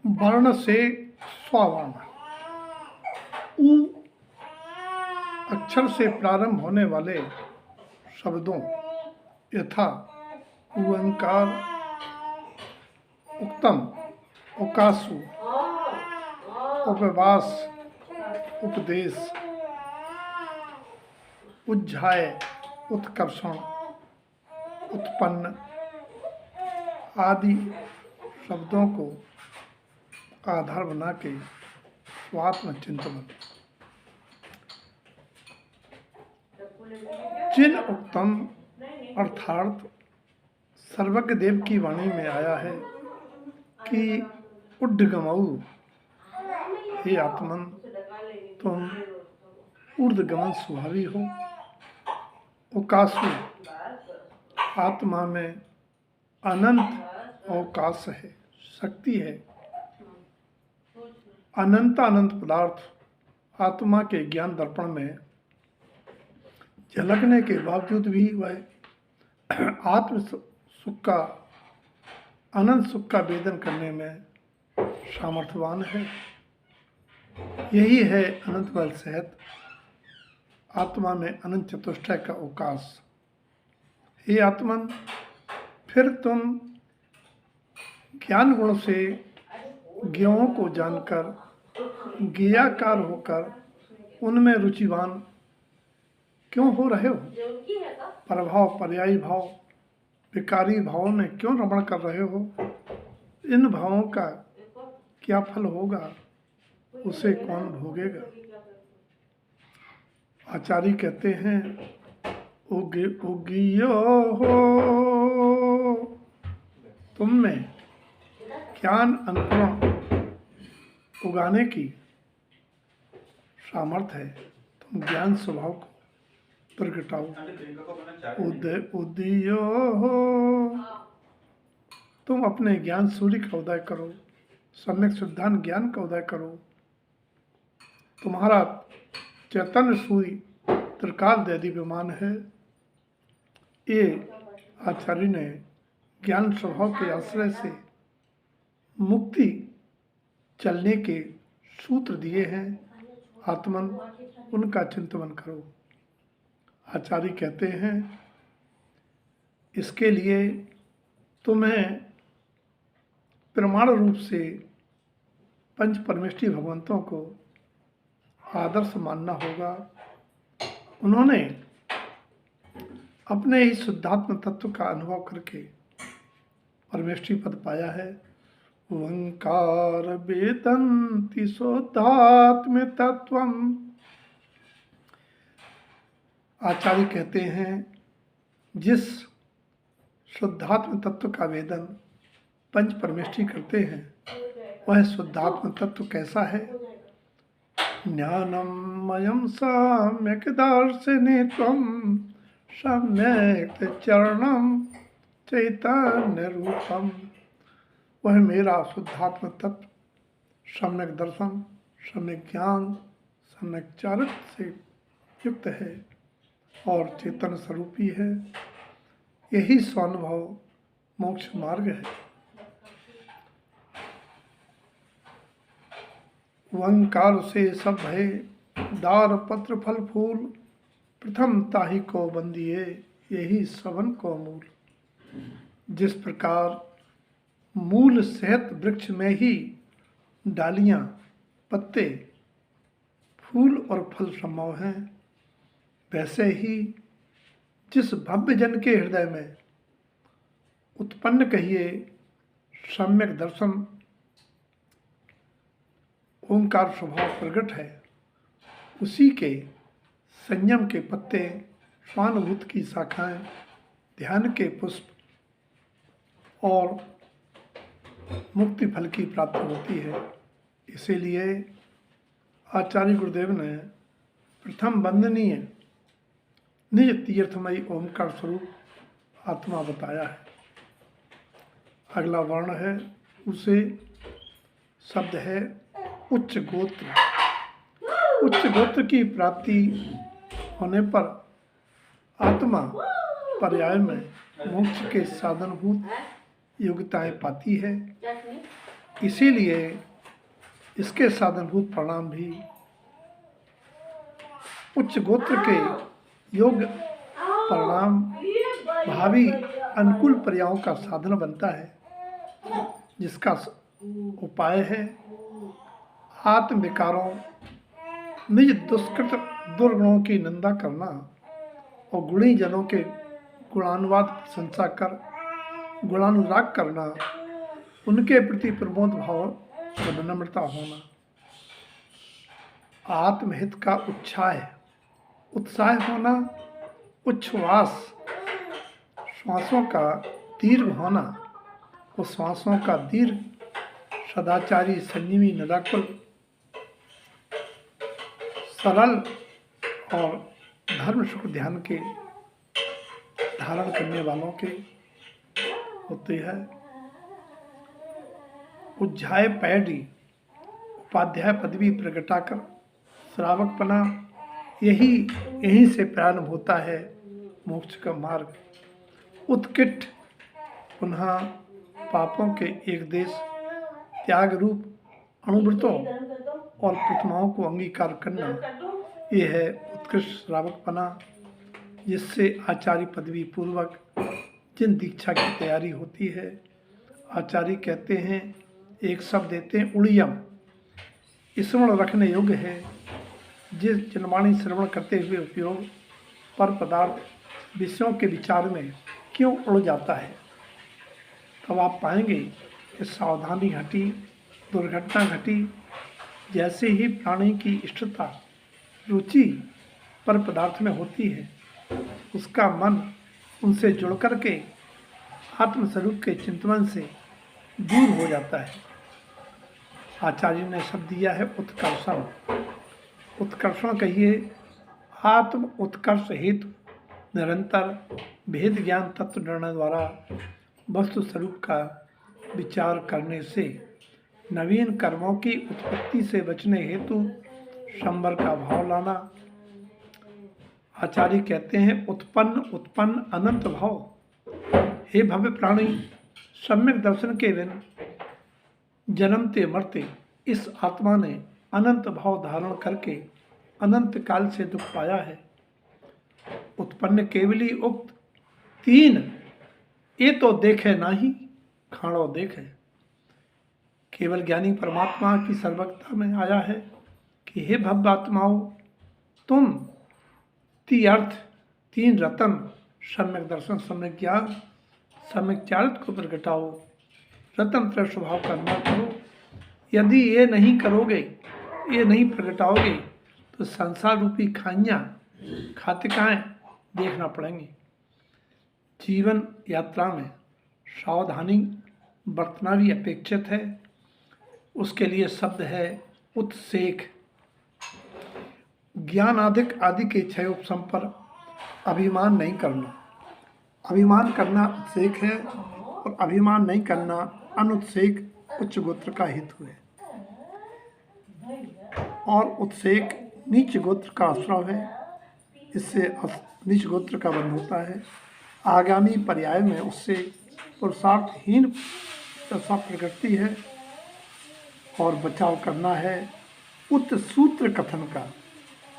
वर्ण से स्ववर्ण। उ अक्षर से प्रारंभ होने वाले शब्दों यथा ओंकार, उत्तम, उकासु, उपवास, उपदेश, उज्झाय, उत्कर्षण, उत्पन्न आदि शब्दों को आधार बना के स्वात्म चिंतन। जिन उत्तम अर्थात सर्वज्ञ देव की वाणी में आया है कि उड्डगमऊ, हे आत्मन तुम ऊर्ध्वगमन स्वभावी हो। उकासु, आत्मा में अनंत अवकाश है, शक्ति है। अनंत पदार्थ आत्मा के ज्ञान दर्पण में झलकने के बावजूद भी वह आत्म सुख का, अनंत सुख का वेदन करने में सामर्थ्यवान है। यही है अनंत बल सहित आत्मा में अनंत चतुष्टय का अवकाश। हे आत्मन, फिर तुम ज्ञान गुण से ज्ञों को जानकर ज्ञेयाकार होकर उनमें रुचिवान क्यों हो रहे हो? प्रभाव, पर्यायी भाव, विकारी भावों में क्यों रमण कर रहे हो? इन भावों का क्या फल होगा, उसे कौन भोगेगा? आचार्य कहते हैं, उगियो हो तुम में ज्ञान अंकुरण उगाने की सामर्थ्य है। तुम ज्ञान स्वभाव को प्रगटाओ। उदयो हो, तुम अपने ज्ञान सूर्य का उदय करो, सम्यक शुद्धांत ज्ञान का उदय करो। तुम्हारा चैतन्य सूर्य त्रिकाल दैदीप्यमान है। ये आचार्य ने ज्ञान स्वभाव के आश्रय से मुक्ति चलने के सूत्र दिए हैं। आत्मन, उनका चिंतन करो। आचार्य कहते हैं, इसके लिए तुम्हें प्रमाण रूप से पंच परमेष्ठी भगवंतों को आदर्श मानना होगा। उन्होंने अपने ही शुद्धात्म तत्व का अनुभव करके परमेष्ठी पद पाया है। ओंकार वेदन्ति शुद्धात्म तत्वम। आचार्य कहते हैं, जिस शुद्धात्म तत्व का वेदन पंच परमेष्ठी करते हैं, वह शुद्धात्म तत्व कैसा है? ज्ञानमयं सम्यक् दर्शिने त्वं सम्यक् चरणं चैतन्य रूपम। वह मेरा शुद्धात्म तत्व सम्यक दर्शन, सम्यक ज्ञान, सम्यक चारित्र से युक्त है और चेतन स्वरूपी है। यही स्वानुभव मोक्ष मार्ग है। ओंकार से सब है दार पत्र फल फूल, प्रथम ताहि को बंदिए यही सबन को मूल। जिस प्रकार मूल सहित वृक्ष में ही डालियां, पत्ते, फूल और फल संभव हैं, वैसे ही जिस भव्य जन के हृदय में उत्पन्न कहिए सम्यक दर्शन ओंकार स्वभाव प्रकट है, उसी के संयम के पत्ते, स्वानुभूत की शाखाएं, ध्यान के पुष्प और मुक्ति फल की प्राप्ति होती है। इसीलिए आचार्य गुरुदेव ने प्रथम वंदनीय निज तीर्थमयी ओंकार स्वरूप आत्मा बताया है। अगला वर्ण है, उसे शब्द है उच्च गोत्र। उच्च गोत्र की प्राप्ति होने पर आत्मा पर्याय में मोक्ष के साधनभूत योग्यताएं पाती है। इसीलिए इसके साधनभूत परिणाम भी उच्च गोत्र के योग्य परिणाम भावी अनुकूल पर्यायों का साधन बनता है, जिसका उपाय है आत्म विकारों, निज दुष्कृत दुर्गुणों की निंदा करना और गुणी जनों के गुणानुवाद प्रशंसा कर गुणानुराग करना, उनके प्रति प्रमोद भाव और विनम्रता होना, आत्महित का उत्साह होना, उच्छ्वास श्वासों का दीर्घ होना और श्वासों का दीर्घ सदाचारी संयमी निराकुल सरल और धर्म सुख ध्यान के धारण करने वालों के होते हैं। उज्जाय पैडी उपाध्याय पदवी प्रगटाकर श्रावकपना, यहीं से प्रारंभ होता है मोक्ष का मार्ग। उत्किट पुनः पापों के एक देश त्याग रूप अणुव्रतों और प्रतिमाओं को अंगीकार करना, यह है उत्कृष्ट श्रावकपना, जिससे आचार्य पदवी पूर्वक जिन दीक्षा की तैयारी होती है। आचार्य कहते हैं, एक शब्द देते हैं उड़ियम, स्मरण रखने योग्य है, जिस जनवाणी श्रवण करते हुए उपयोग पर पदार्थ विषयों के विचार में क्यों उड़ जाता है, तब आप पाएंगे कि सावधानी घटी, दुर्घटना घटी। जैसे ही प्राणी की इष्टता रुचि पर पदार्थ में होती है, उसका मन उनसे जुड़ कर के आत्मस्वरूप के चिंतन से दूर हो जाता है। आचार्य ने शब्द दिया है उत्कर्षण। उत्कर्षण कहिए आत्म उत्कर्ष हेतु निरंतर भेद ज्ञान तत्व निर्णय द्वारा वस्तु स्वरूप का विचार करने से नवीन कर्मों की उत्पत्ति से बचने हेतु संवर का भाव लाना। आचार्य कहते हैं, उत्पन्न अनंत भाव। हे भव्य प्राणी, सम्यक दर्शन के बिन जन्मते मरते इस आत्मा ने अनंत भाव धारण करके अनंत काल से दुख पाया है। उत्पन्न केवली उक्त तीन, ये तो देखे नाही खाणो देखे। केवल ज्ञानी परमात्मा की सर्वज्ञता में आया है कि हे भव्य आत्माओं, तुम अर्थ तीन रतन सम्यक दर्शन, सम्यक ज्ञान, सम्यक चारित्र को प्रगटाओ। रतन त्रय स्वभाव का निर्माण करो। यदि ये नहीं करोगे, ये नहीं प्रगटाओगे, तो संसार रूपी खाइयाँ खातिकाएँ देखना पड़ेंगी। जीवन यात्रा में सावधानी बरतना भी अपेक्षित है। उसके लिए शब्द है उत्सेक। ज्ञान आदि के क्षय उपशम पर अभिमान नहीं करना। अभिमान करना उत्सेक है और अभिमान नहीं करना अनुत्सेक उच्च गोत्र का हेतु है। और उत्सेक नीच गोत्र का आश्रय है, इससे नीच गोत्र का बंध होता है। आगामी पर्याय में उससे पुरुषार्थहीन दशा प्रगटती है और बचाव करना है उत्सूत्र कथन का।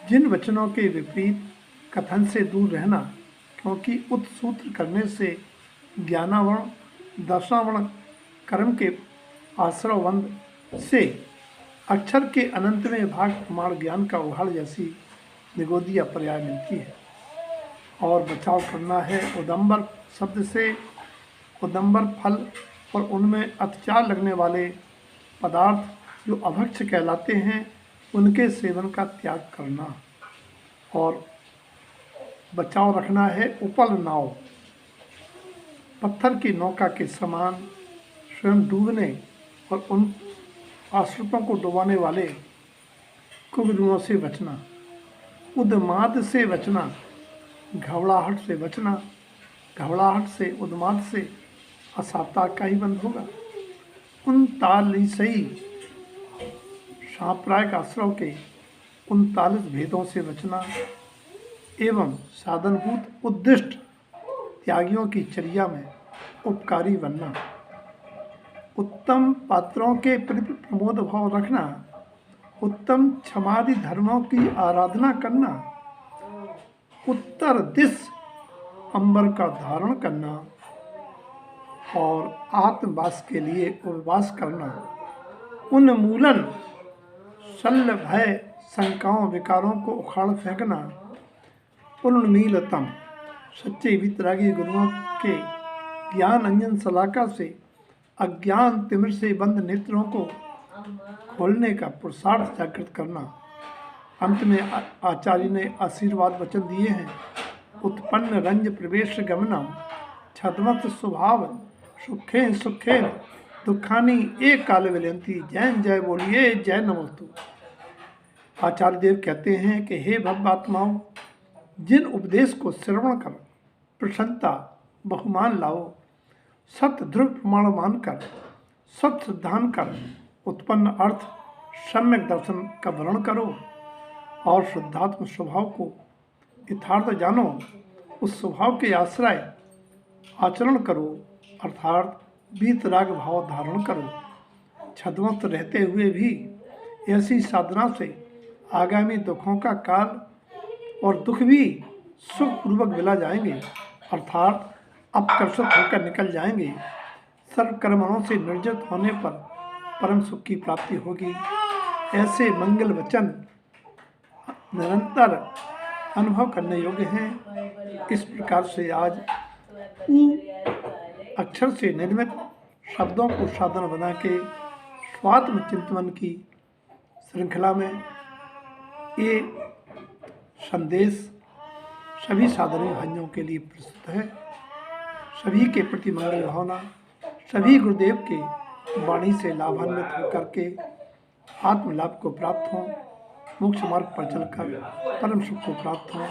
जिन वचनों के विपरीत कथन से दूर रहना, क्योंकि उत्सूत्र करने से ज्ञानावरण दशावरण कर्म के आश्रवबंध से अक्षर के अनंत में भाग प्रमाण ज्ञान का उहाड़ जैसी निगोदिया पर्याय मिलती है। और बचाव करना है उदंबर शब्द से। उदंबर फल और उनमें अत्याचार लगने वाले पदार्थ जो अभक्ष कहलाते हैं, उनके सेवन का त्याग करना। और बचाव रखना है उपल नाव, पत्थर की नौका के समान स्वयं डूबने और उन आश्रितों को डुबाने वाले कुगुणों से बचना। उन्माद से बचना, घबराहट से बचना। घबराहट से, उन्माद से असाता का ही बंध होगा। 39 सांप्रायिक आश्रव के 39 भेदों से बचना एवं साधनभूत उद्दिष्ट त्यागियों की चर्या में उपकारी बनना। उत्तम पात्रों के प्रति प्रमोद भाव रखना, उत्तम क्षमादि धर्मों की आराधना करना, उत्तर दिश अंबर का धारण करना और आत्मवास के लिए उपवास करना, उन्मूलन शल्य भय शंकाओं विकारों को उखाड़ फेंकना, उन्मीलतम सच्चे वितरागी गुरुओं के ज्ञान अंजन सलाका से अज्ञान तिमिर से बंद नेत्रों को खोलने का पुरुषार्थ जागृत करना। अंत में आचार्य ने आशीर्वाद वचन दिए हैं। उत्पन्न रंज प्रवेश गमनम छदमत स्वभाव सुखे सुखे दुखानी एक काल विलंती। जैन जय बोलिए, जय नमोस्तु। आचार्य देव कहते हैं कि हे भव्यात्माओं, जिन उपदेश को श्रवण कर प्रसन्नता बहुमान लाओ, सत्य ध्रुव प्रमाण मानकर सत्य सिद्धांत कर उत्पन्न अर्थ सम्यक दर्शन का वर्णन करो और शुद्धात्म स्वभाव को यथार्थ जानो। उस स्वभाव के आश्रय आचरण करो, अर्थात वीतराग भाव धारण करो। छद्मस्त रहते हुए भी ऐसी साधना से आगामी दुखों का काल और दुख भी सुखपूर्वक मिला जाएंगे, अर्थात अपकर्षित होकर निकल जाएंगे। सर्व कर्मों से निर्जित होने पर परम सुख की प्राप्ति होगी। ऐसे मंगल वचन निरंतर अनुभव करने योग्य हैं। इस प्रकार से आज उ अक्षर से निर्मित शब्दों को साधन बना के स्वात्म चिंतन की श्रृंखला में ये संदेश सभी साधनों भाइयों के लिए प्रस्तुत है। सभी के प्रति मंगल भावना, सभी गुरुदेव के वाणी से लाभान्वित होकर के आत्मलाभ को प्राप्त हों, मोक्ष मार्ग पर चलकर परम सुख को प्राप्त हों।